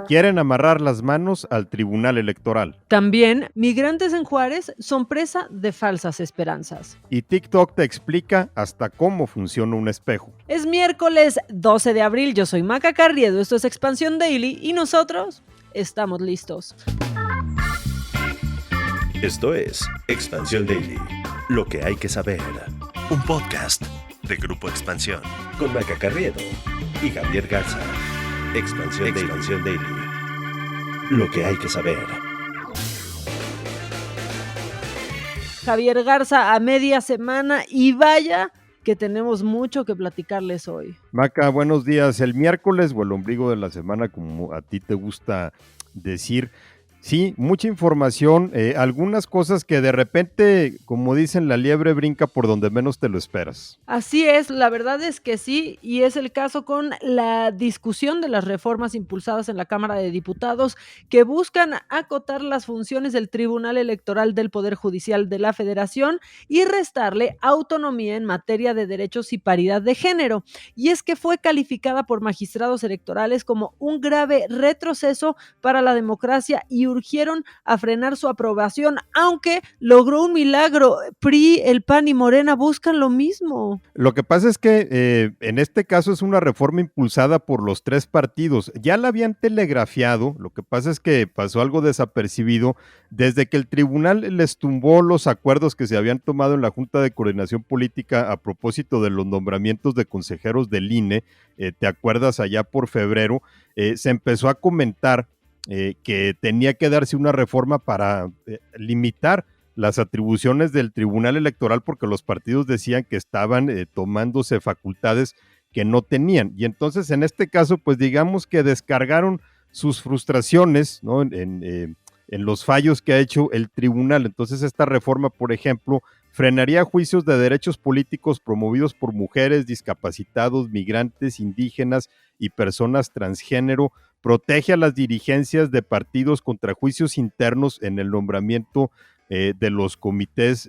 Quieren amarrar las manos al Tribunal Electoral. También, migrantes en Juárez son presa de falsas esperanzas. Y TikTok te explica hasta cómo funciona un espejo. Es miércoles 12 de abril, yo soy Maca Carriedo, esto es Expansión Daily y nosotros estamos listos. Esto es Expansión Daily, lo que hay que saber. Un podcast de Grupo Expansión con Maca Carriedo y Javier Garza. Expansión Daily, lo que hay que saber. Javier Garza a media semana y vaya que tenemos mucho que platicarles hoy. Maca, buenos días. El miércoles o el ombligo de la semana, como a ti te gusta decir. Sí, mucha información, algunas cosas que de repente, como dicen, la liebre brinca por donde menos te lo esperas. Así es, la verdad es que sí, y es el caso con la discusión de las reformas impulsadas en la Cámara de Diputados que buscan acotar las funciones del Tribunal Electoral del Poder Judicial de la Federación y restarle autonomía en materia de derechos y paridad de género. Y es que fue calificada por magistrados electorales como un grave retroceso para la democracia y urgieron a frenar su aprobación, aunque logró un milagro. PRI, el PAN y Morena buscan lo mismo. Lo que pasa es que en este caso es una reforma impulsada por los tres partidos. Ya la habían telegrafiado, lo que pasa es que pasó algo desapercibido desde que el tribunal les tumbó los acuerdos que se habían tomado en la Junta de Coordinación Política a propósito de los nombramientos de consejeros del INE. ¿Te acuerdas? Allá por febrero se empezó a comentar que tenía que darse una reforma para limitar las atribuciones del Tribunal Electoral porque los partidos decían que estaban tomándose facultades que no tenían. Y entonces en este caso, pues digamos que descargaron sus frustraciones, ¿no? en los fallos que ha hecho el tribunal. Entonces esta reforma, por ejemplo, frenaría juicios de derechos políticos promovidos por mujeres, discapacitados, migrantes, indígenas y personas transgénero, protege a las dirigencias de partidos contra juicios internos en el nombramiento de los comités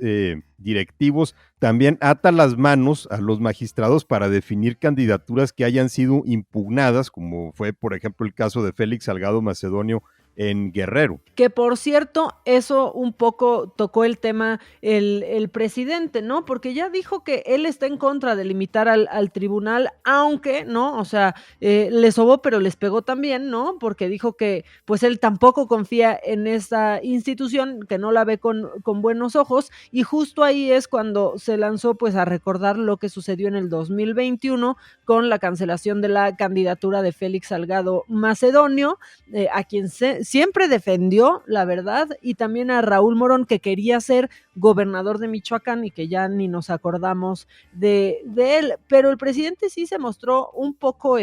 directivos, también ata las manos a los magistrados para definir candidaturas que hayan sido impugnadas, como fue, por ejemplo, el caso de Félix Salgado Macedonio en Guerrero. Que por cierto, eso un poco tocó el tema el presidente, ¿no? Porque ya dijo que él está en contra de limitar al tribunal, aunque, ¿no? O sea, le sobó, pero les pegó también, ¿no? Porque dijo que pues él tampoco confía en esta institución, que no la ve con buenos ojos, y justo ahí es cuando se lanzó pues a recordar lo que sucedió en el 2021 con la cancelación de la candidatura de Félix Salgado Macedonio, a quien siempre defendió, la verdad, y también a Raúl Morón, que quería ser gobernador de Michoacán y que ya ni nos acordamos de él, pero el presidente sí se mostró un poco,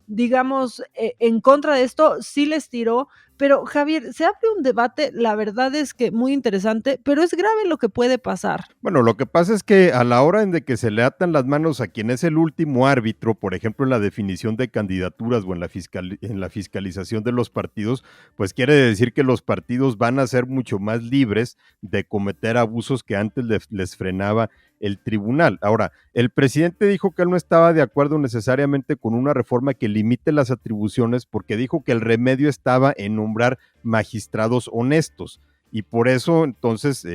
digamos, en contra de esto, sí les tiró, pero Javier, se abre un debate, la verdad es que muy interesante, pero es grave lo que puede pasar. Bueno, lo que pasa es que a la hora en de que se le atan las manos a quien es el último árbitro, por ejemplo, en la definición de candidaturas o en la fiscalización de los partidos, pues quiere decir que los partidos van a ser mucho más libres de cometer abusos que antes les frenaba el tribunal. Ahora, el presidente dijo que él no estaba de acuerdo necesariamente con una reforma que limite las atribuciones porque dijo que el remedio estaba en nombrar magistrados honestos. Y por eso entonces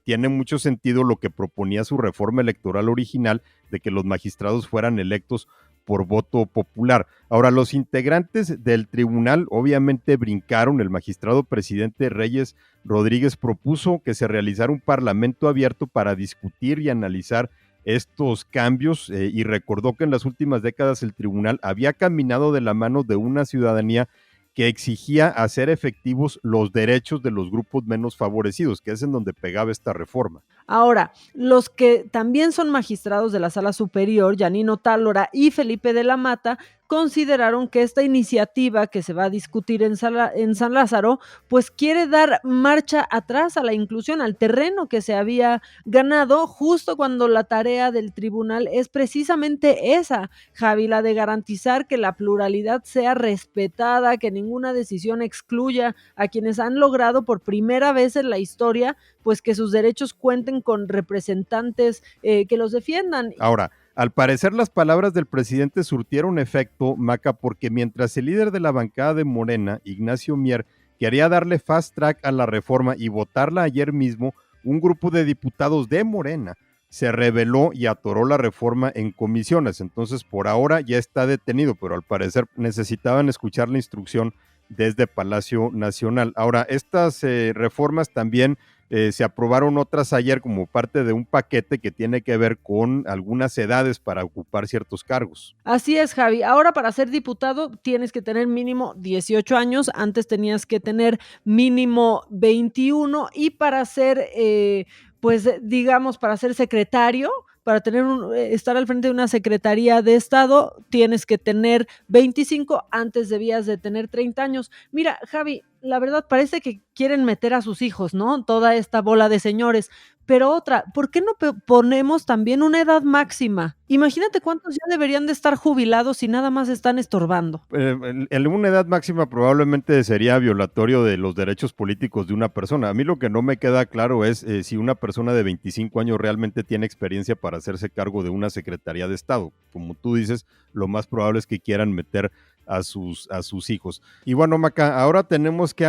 tiene mucho sentido lo que proponía su reforma electoral original de que los magistrados fueran electos por voto popular. Ahora, los integrantes del tribunal obviamente brincaron. El magistrado presidente Reyes Rodríguez propuso que se realizara un parlamento abierto para discutir y analizar estos cambios y recordó que en las últimas décadas el tribunal había caminado de la mano de una ciudadanía que exigía hacer efectivos los derechos de los grupos menos favorecidos, que es en donde pegaba esta reforma. Ahora, los que también son magistrados de la Sala Superior, Yanino Tálora y Felipe de la Mata, consideraron que esta iniciativa que se va a discutir en San Lázaro, pues quiere dar marcha atrás a la inclusión, al terreno que se había ganado, justo cuando la tarea del tribunal es precisamente esa, Javi, la de garantizar que la pluralidad sea respetada, que ninguna decisión excluya a quienes han logrado por primera vez en la historia, pues que sus derechos cuenten con representantes que los defiendan. Ahora, Al parecer las palabras del presidente surtieron efecto, Maca, porque mientras el líder de la bancada de Morena, Ignacio Mier, quería darle fast track a la reforma y votarla ayer mismo, un grupo de diputados de Morena se rebeló y atoró la reforma en comisiones. Entonces, por ahora ya está detenido, pero al parecer necesitaban escuchar la instrucción desde Palacio Nacional. Ahora, estas reformas también se aprobaron otras ayer como parte de un paquete que tiene que ver con algunas edades para ocupar ciertos cargos. Así es, Javi. Ahora para ser diputado tienes que tener mínimo 18 años, antes tenías que tener mínimo 21 y para ser, pues digamos, para ser secretario, para tener estar al frente de una secretaría de Estado, tienes que tener 25, antes debías de tener 30 años. Mira, Javi, la verdad parece que quieren meter a sus hijos, ¿no? Toda esta bola de señores. Pero otra, ¿por qué no ponemos también una edad máxima? Imagínate cuántos ya deberían de estar jubilados y nada más están estorbando. En una edad máxima probablemente sería violatorio de los derechos políticos de una persona. A mí lo que no me queda claro es si una persona de 25 años realmente tiene experiencia para hacerse cargo de una Secretaría de Estado. Como tú dices, lo más probable es que quieran meter a sus hijos. Y bueno, Maca, ahora tenemos que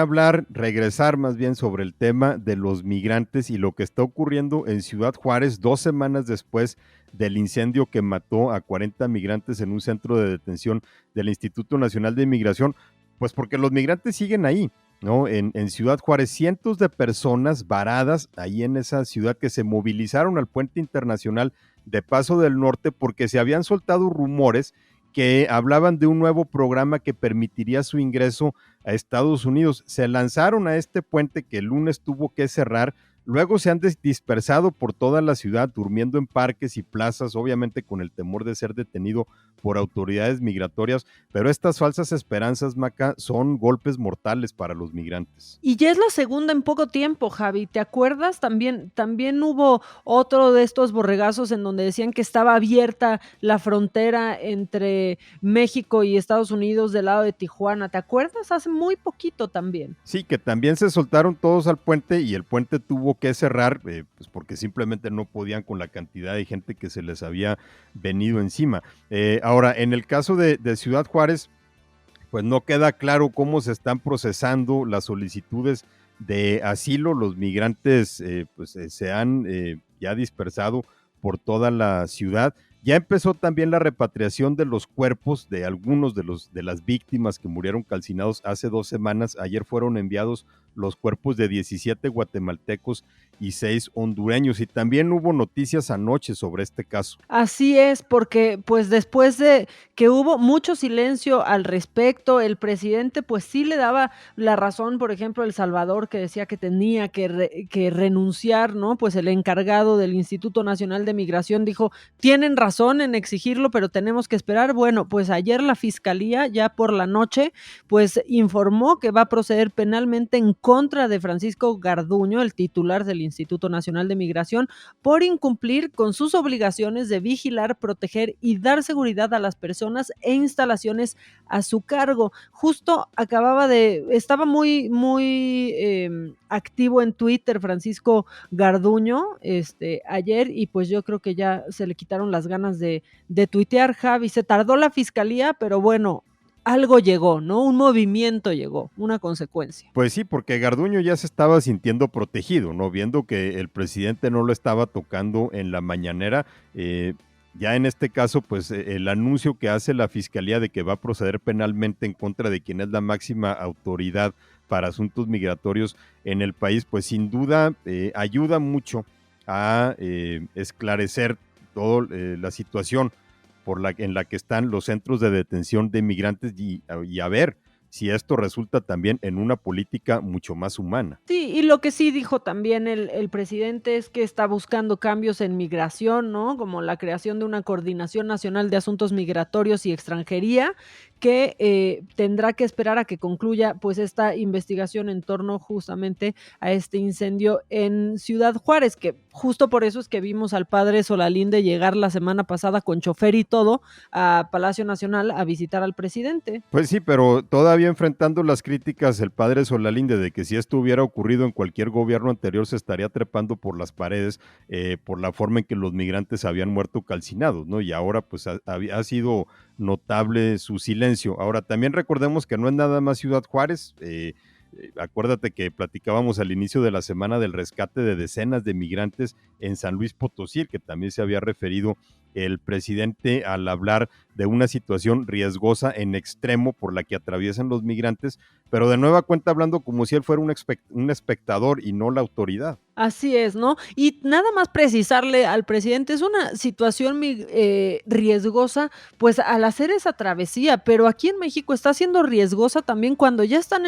regresar más bien sobre el tema de los migrantes y lo que está ocurriendo en Ciudad Juárez 2 semanas después del incendio que mató a 40 migrantes en un centro de detención del Instituto Nacional de Migración, pues porque los migrantes siguen ahí, ¿no? En Ciudad Juárez, cientos de personas varadas ahí en esa ciudad que se movilizaron al puente internacional de Paso del Norte porque se habían soltado rumores que hablaban de un nuevo programa que permitiría su ingreso a Estados Unidos. Se lanzaron a este puente que el lunes tuvo que cerrar, luego se han dispersado por toda la ciudad, durmiendo en parques y plazas, obviamente con el temor de ser detenido por autoridades migratorias, pero estas falsas esperanzas, Maca, son golpes mortales para los migrantes. Y ya es la segunda en poco tiempo, Javi. ¿Te acuerdas? También hubo otro de estos borregazos en donde decían que estaba abierta la frontera entre México y Estados Unidos del lado de Tijuana. ¿Te acuerdas? Hace muy poquito también. Sí, que también se soltaron todos al puente y el puente tuvo que cerrar, pues porque simplemente no podían con la cantidad de gente que se les había venido encima. Ahora, en el caso de Ciudad Juárez, pues no queda claro cómo se están procesando las solicitudes de asilo. Los migrantes se han ya dispersado por toda la ciudad. Ya empezó también la repatriación de los cuerpos de algunos de las víctimas que murieron calcinados hace 2 semanas. Ayer fueron enviados los cuerpos de 17 guatemaltecos y 6 hondureños. Y también hubo noticias anoche sobre este caso. Así es, porque pues después de que hubo mucho silencio al respecto, el presidente pues sí le daba la razón, por ejemplo, El Salvador, que decía que tenía que renunciar, ¿no? Pues el encargado del Instituto Nacional de Migración dijo, tienen razón en exigirlo, pero tenemos que esperar. Bueno, pues ayer la Fiscalía, ya por la noche, pues informó que va a proceder penalmente en contra de Francisco Garduño, el titular del Instituto Nacional de Migración, por incumplir con sus obligaciones de vigilar, proteger y dar seguridad a las personas e instalaciones a su cargo. Justo estaba muy activo en Twitter Francisco Garduño ayer y pues yo creo que ya se le quitaron las ganas de tuitear, Javi. Se tardó la Fiscalía, pero bueno, algo llegó, ¿no? Un movimiento llegó, una consecuencia. Pues sí, porque Garduño ya se estaba sintiendo protegido, ¿no? Viendo que el presidente no lo estaba tocando en la mañanera. Ya en este caso, pues el anuncio que hace la Fiscalía de que va a proceder penalmente en contra de quien es la máxima autoridad para asuntos migratorios en el país, pues sin duda ayuda mucho a esclarecer toda la situación en la que están los centros de detención de migrantes y a ver si esto resulta también en una política mucho más humana. Sí, y lo que sí dijo también el presidente es que está buscando cambios en migración, ¿no? Como la creación de una Coordinación Nacional de Asuntos Migratorios y Extranjería, que tendrá que esperar a que concluya pues esta investigación en torno justamente a este incendio en Ciudad Juárez, que justo por eso es que vimos al padre Solalinde llegar la semana pasada con chofer y todo a Palacio Nacional a visitar al presidente. Pues sí, pero todavía enfrentando las críticas el padre Solalinde de que si esto hubiera ocurrido en cualquier gobierno anterior se estaría trepando por las paredes por la forma en que los migrantes habían muerto calcinados, ¿no? Y ahora pues ha sido notable su silencio. Ahora también recordemos que no es nada más Ciudad Juárez, acuérdate que platicábamos al inicio de la semana del rescate de decenas de migrantes en San Luis Potosí, que también se había referido el presidente al hablar de una situación riesgosa en extremo por la que atraviesan los migrantes, pero de nueva cuenta hablando como si él fuera un espectador y no la autoridad. Así es, ¿no? Y nada más precisarle al presidente, es una situación riesgosa, pues al hacer esa travesía, pero aquí en México está siendo riesgosa también cuando ya están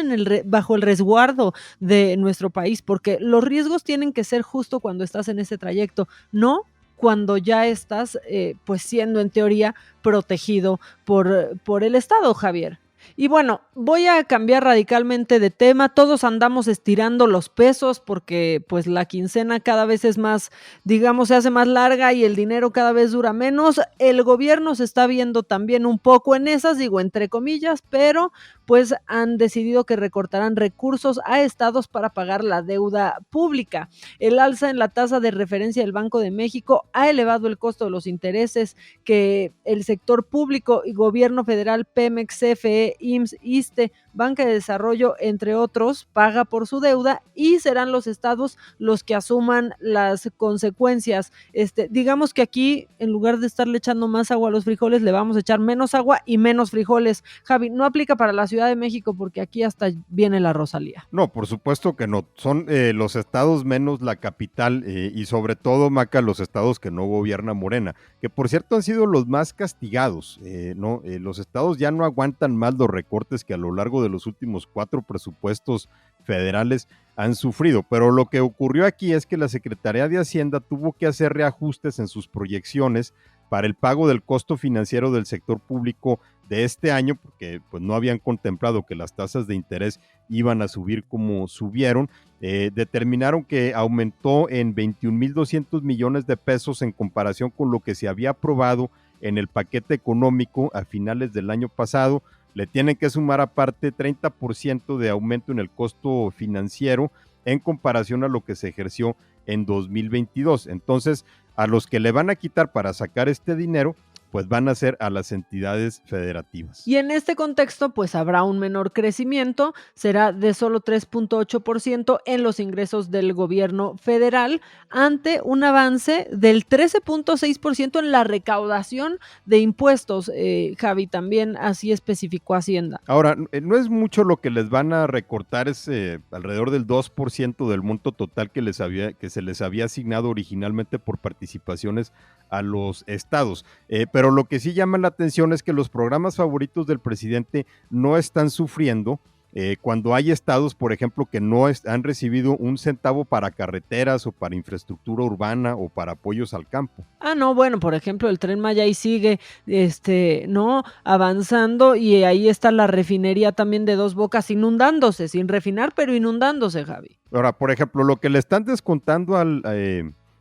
bajo el resguardo de nuestro país, porque los riesgos tienen que ser justo cuando estás en ese trayecto, no cuando ya estás, pues siendo en teoría protegido por el Estado, Javier. Y bueno, voy a cambiar radicalmente de tema. Todos andamos estirando los pesos porque pues la quincena cada vez es más, digamos, se hace más larga y el dinero cada vez dura menos. El gobierno se está viendo también un poco en esas, digo entre comillas, pero pues han decidido que recortarán recursos a estados para pagar la deuda pública. El alza en la tasa de referencia del Banco de México ha elevado el costo de los intereses que el sector público y gobierno federal, Pemex, CFE, IMSS, ISSSTE, Banca de Desarrollo, entre otros, paga por su deuda y serán los estados los que asuman las consecuencias. Digamos que aquí, en lugar de estarle echando más agua a los frijoles, le vamos a echar menos agua y menos frijoles. Javi, no aplica para la Ciudad de México porque aquí hasta viene la Rosalía. No, por supuesto que no. Son los estados menos la capital y sobre todo, Maca, los estados que no gobierna Morena, que por cierto han sido los más castigados, ¿no? Los estados ya no aguantan más los recortes que a lo largo de los últimos 4 presupuestos federales han sufrido, pero lo que ocurrió aquí es que la Secretaría de Hacienda tuvo que hacer reajustes en sus proyecciones para el pago del costo financiero del sector público de este año, porque pues no habían contemplado que las tasas de interés iban a subir como subieron. Determinaron que aumentó en 21,200 millones de pesos en comparación con lo que se había aprobado en el paquete económico a finales del año pasado. Le tienen que sumar aparte 30% de aumento en el costo financiero en comparación a lo que se ejerció en 2022. Entonces, a los que le van a quitar para sacar este dinero, pues van a ser a las entidades federativas. Y en este contexto, pues habrá un menor crecimiento, será de solo 3.8% en los ingresos del gobierno federal, ante un avance del 13.6% en la recaudación de impuestos. Javi, también así especificó Hacienda. Ahora, no es mucho lo que les van a recortar, es alrededor del 2% del monto total que se les había asignado originalmente por participaciones a los estados. Pero lo que sí llama la atención es que los programas favoritos del presidente no están sufriendo cuando hay estados, por ejemplo, que no han recibido un centavo para carreteras o para infraestructura urbana o para apoyos al campo. No, bueno, por ejemplo, el Tren Maya ahí sigue, ¿no? Avanzando y ahí está la refinería también de Dos Bocas inundándose, sin refinar, pero inundándose, Javi. Ahora, por ejemplo, lo que le están descontando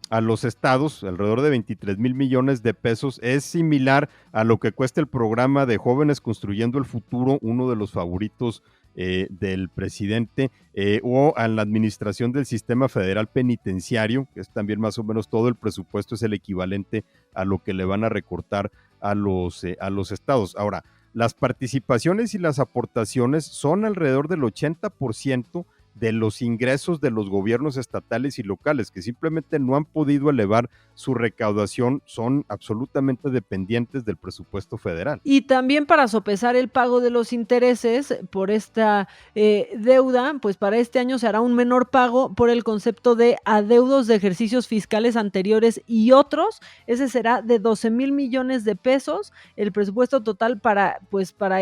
a los estados, alrededor de 23,000 millones de pesos, es similar a lo que cuesta el programa de Jóvenes Construyendo el Futuro, uno de los favoritos del presidente, o a la administración del sistema federal penitenciario, que es también más o menos todo el presupuesto, es el equivalente a lo que le van a recortar a los estados. Ahora, las participaciones y las aportaciones son alrededor del 80% de los ingresos de los gobiernos estatales y locales, que simplemente no han podido elevar su recaudación, son absolutamente dependientes del presupuesto federal. Y también para sopesar el pago de los intereses por esta deuda, pues para este año se hará un menor pago por el concepto de adeudos de ejercicios fiscales anteriores y otros. Ese será de 12,000 millones de pesos. El presupuesto total para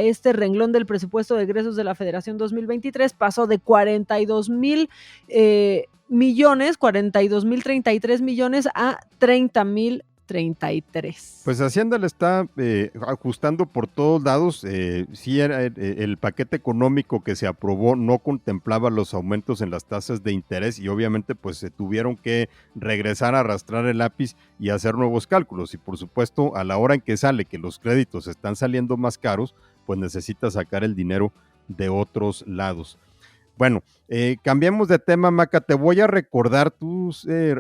este renglón del presupuesto de egresos de la Federación 2023 pasó de 42,000 millones, 42,033 millones a 30,000 2033. Pues Hacienda le está ajustando por todos lados. Sí, el paquete económico que se aprobó no contemplaba los aumentos en las tasas de interés y obviamente pues se tuvieron que regresar a arrastrar el lápiz y hacer nuevos cálculos. Y por supuesto, a la hora en que sale que los créditos están saliendo más caros, pues necesita sacar el dinero de otros lados. Bueno, cambiemos de tema, Maca, te voy a recordar, ¿tú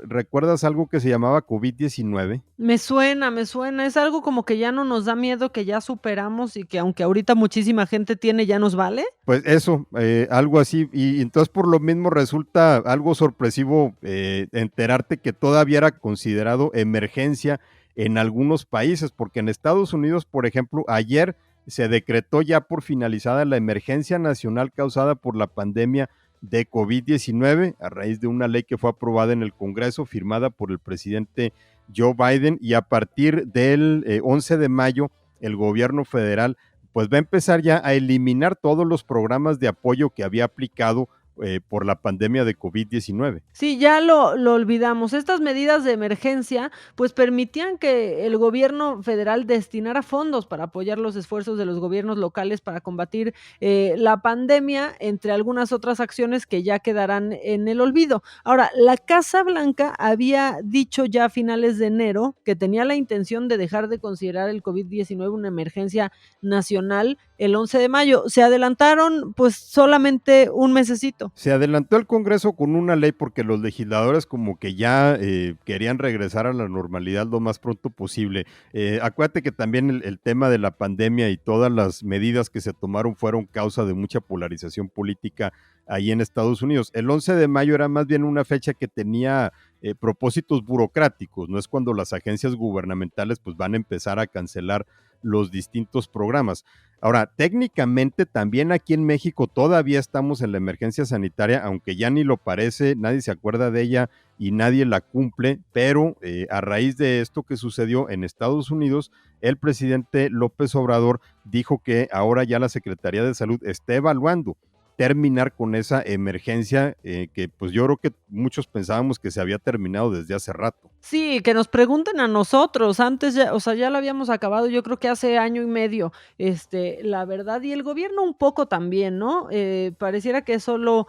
recuerdas algo que se llamaba COVID-19? Me suena, es algo como que ya no nos da miedo, que ya superamos y que aunque ahorita muchísima gente tiene, ya nos vale. Pues eso, algo así, y entonces por lo mismo resulta algo sorpresivo enterarte que todavía era considerado emergencia en algunos países, porque en Estados Unidos, por ejemplo, ayer se decretó ya por finalizada la emergencia nacional causada por la pandemia de COVID-19 a raíz de una ley que fue aprobada en el Congreso, firmada por el presidente Joe Biden, y a partir del 11 de mayo el gobierno federal pues va a empezar ya a eliminar todos los programas de apoyo que había aplicado por la pandemia de COVID-19. Sí, ya lo olvidamos. Estas medidas de emergencia, pues permitían que el gobierno federal destinara fondos para apoyar los esfuerzos de los gobiernos locales para combatir la pandemia, entre algunas otras acciones que ya quedarán en el olvido. Ahora, la Casa Blanca había dicho ya a finales de enero que tenía la intención de dejar de considerar el COVID-19 una emergencia nacional el 11 de mayo. Se adelantaron pues solamente un mesecito. Se adelantó el Congreso con una ley porque los legisladores como que ya querían regresar a la normalidad lo más pronto posible. Acuérdate que también el tema de la pandemia y todas las medidas que se tomaron fueron causa de mucha polarización política ahí en Estados Unidos. El 11 de mayo era más bien una fecha que tenía propósitos burocráticos, no es cuando las agencias gubernamentales pues van a empezar a cancelar los distintos programas. Ahora, técnicamente también aquí en México todavía estamos en la emergencia sanitaria, aunque ya ni lo parece, nadie se acuerda de ella y nadie la cumple, pero a raíz de esto que sucedió en Estados Unidos, el presidente López Obrador dijo que ahora ya la Secretaría de Salud está evaluando terminar con esa emergencia que pues yo creo que muchos pensábamos que se había terminado desde hace rato. Sí, que nos pregunten a nosotros, antes ya, o sea, ya lo habíamos acabado, yo creo que hace año y medio, la verdad, y el gobierno un poco también, ¿no? Pareciera que es solo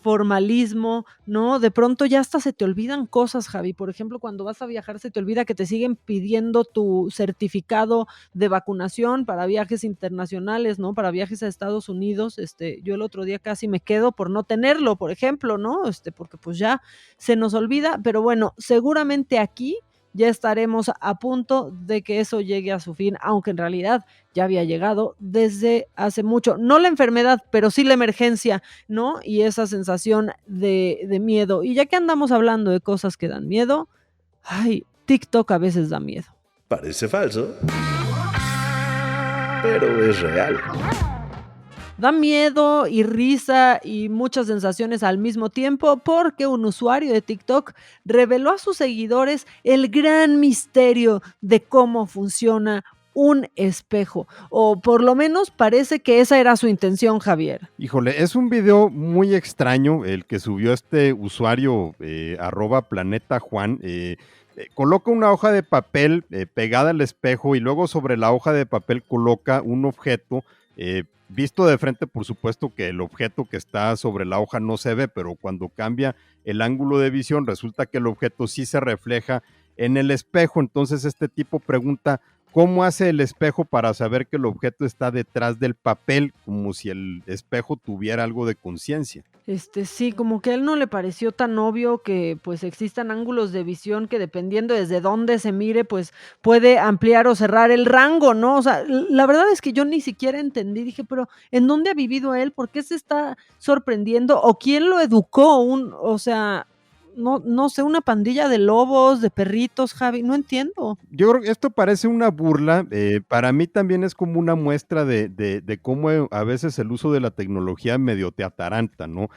formalismo, ¿no? De pronto ya hasta se te olvidan cosas, Javi. Por ejemplo, cuando vas a viajar se te olvida que te siguen pidiendo tu certificado de vacunación para viajes internacionales, ¿no? Para viajes a Estados Unidos. Yo el otro día casi me quedo por no tenerlo, por ejemplo, ¿no? Porque pues ya se nos olvida, pero bueno, seguramente aquí ya estaremos a punto de que eso llegue a su fin, aunque en realidad ya había llegado desde hace mucho. No la enfermedad, pero sí la emergencia, ¿no? Y esa sensación de miedo. Y ya que andamos hablando de cosas que dan miedo, ay, TikTok a veces da miedo. Parece falso, pero es real. Da miedo y risa y muchas sensaciones al mismo tiempo porque un usuario de TikTok reveló a sus seguidores el gran misterio de cómo funciona un espejo, o por lo menos parece que esa era su intención, Javier. Híjole, es un video muy extraño el que subió este usuario @planetajuan. Coloca una hoja de papel pegada al espejo y luego sobre la hoja de papel coloca un objeto visto de frente. Por supuesto que el objeto que está sobre la hoja no se ve, pero cuando cambia el ángulo de visión resulta que el objeto sí se refleja en el espejo. Entonces este tipo pregunta cómo hace el espejo para saber que el objeto está detrás del papel, como si el espejo tuviera algo de conciencia. Sí, como que a él no le pareció tan obvio que pues existan ángulos de visión que dependiendo desde dónde se mire, pues puede ampliar o cerrar el rango, ¿no? O sea, la verdad es que yo ni siquiera entendí, dije, pero ¿en dónde ha vivido él? ¿Por qué se está sorprendiendo? ¿O quién lo educó? O sea, no sé, una pandilla de lobos, de perritos, Javi, no entiendo. Yo creo que esto parece una burla. Para mí también es como una muestra de cómo a veces el uso de la tecnología medio te ataranta, ¿no?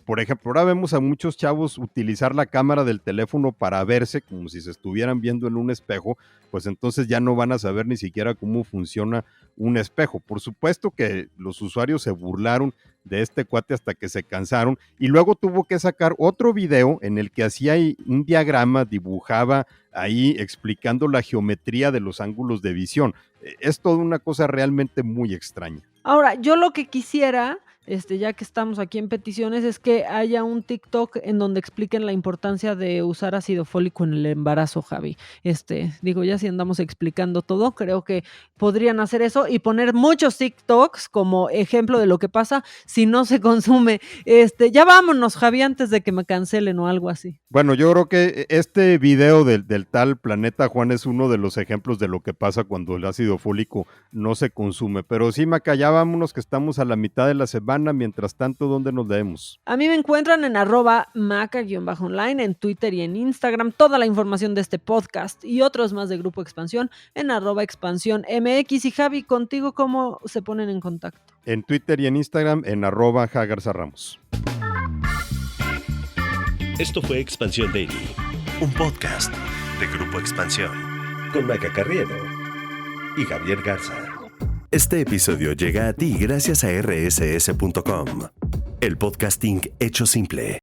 Por ejemplo, ahora vemos a muchos chavos utilizar la cámara del teléfono para verse como si se estuvieran viendo en un espejo, pues entonces ya no van a saber ni siquiera cómo funciona un espejo. Por supuesto que los usuarios se burlaron de este cuate hasta que se cansaron, y luego tuvo que sacar otro video en el que hacía un diagrama, dibujaba ahí explicando la geometría de los ángulos de visión. Es toda una cosa realmente muy extraña. Ahora, yo lo que quisiera, ya que estamos aquí en peticiones, es que haya un TikTok en donde expliquen la importancia de usar ácido fólico en el embarazo, Javi. Digo, ya si andamos explicando todo, creo que podrían hacer eso y poner muchos TikToks como ejemplo de lo que pasa si no se consume. Ya vámonos, Javi, antes de que me cancelen o algo así. Bueno, yo creo que este video del tal Planeta Juan es uno de los ejemplos de lo que pasa cuando el ácido fólico no se consume. Pero sí, Maca, ya vámonos que estamos a la mitad de la semana. Mientras tanto, ¿dónde nos leemos? A mí me encuentran en @maca_online en Twitter y en Instagram. Toda la información de este podcast y otros más de Grupo Expansión en @expansiónmx. Y Javi, contigo, ¿cómo se ponen en contacto? En Twitter y en Instagram en @jagarzarramos. Esto fue Expansión Daily, un podcast de Grupo Expansión, con Maca Carriedo y Javier Garza. Este episodio llega a ti gracias a rss.com, el podcasting hecho simple.